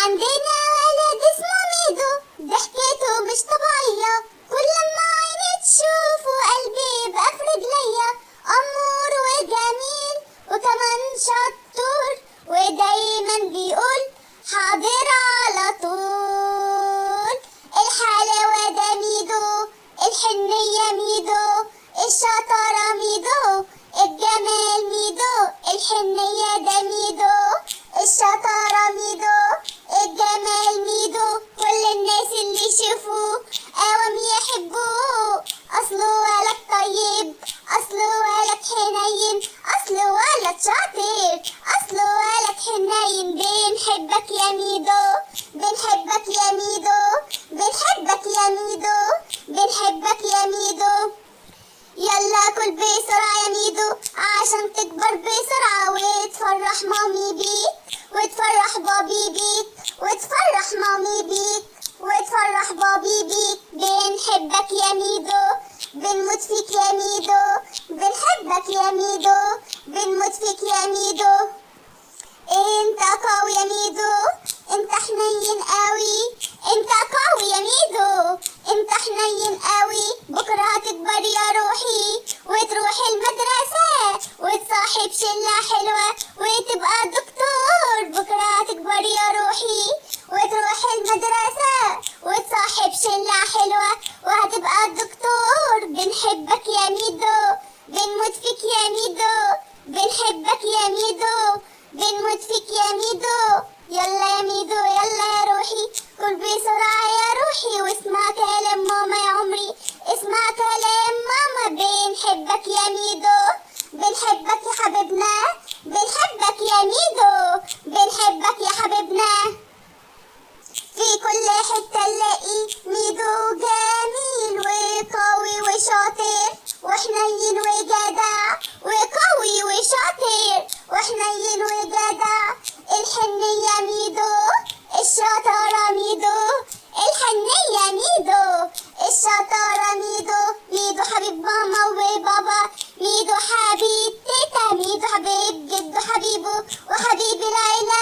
عندنا ولد اسمه ميدو، ضحكته مش طبيعية، كل لما عيني تشوفه قلبي يبقى في رجليا. أمور وجميل وكمان شطور، ودايما بيقول حاضر على طول. الحلاوة ده ميدو، الحنية ميدو، الشطارة ميدو، الجمال ميدو، الحنية ده ميدو، الشطارة ميدو، الجمال ميدو. كل الناس اللي يشوفوه قوام يحبوه، أصله ولد طيب، أصله ولد حنين، أصله ولد شاطر، أصله ولد حنين. بنحبك يا ميدو، بنحبك يا ميدو، بنحبك يا ميدو، بنحبك يا ميدو. يلا كل بسرعة يا ميدو عشان تكبر بسرعة، وتفرح مامي بيك، وتفرح بابي بيك، وتفرح مامي بيك، وتفرح بابي بيك. بنحبك يا ميدو، بنموت فيك يا ميدو، بنحبك يا ميدو، بنموت فيك يا ميدو. انت قوي يا ميدو، انت حنين قوي، انت قوي يا ميدو، انت حنين قوي. بكرة هتكبر يا روحي وتروح المدرسة، وتصاحب شلة حلوة وتبقى دكتور. بكرة هتكبر يا روحي وتروح المدرسة، وتصاحب شلة حلوة وهتبقى دكتور. بنحبك يا ميدو، بنموت فيك يا ميدو، بنحبك يا ميدو، بنموت فيك يا ميدو. يلا يا ميدو يلا يا روحي، كل بسرعة يا روحي، واسمع كلام ماما يا عمري، اسمع كلام ماما. بنحبك يا ميدو، بنحبك يا حبيبنا، بنحبك يا ميدو، بنحبك يا حبيبنا. في كل حتة نلاقي ميدو جميل وقوي وشاطر، وحنين وجدع، وقوي وشاطر، وحنين وجدع. الحنية ميدو، الشطارة ميدو، الحنية ميدو، الشطارة ميدو. ميدو حبيب ماما وبابا، ميدو حبيب تيتا، ميدو حبيب جدو حبيبه، وحبيب العيلة.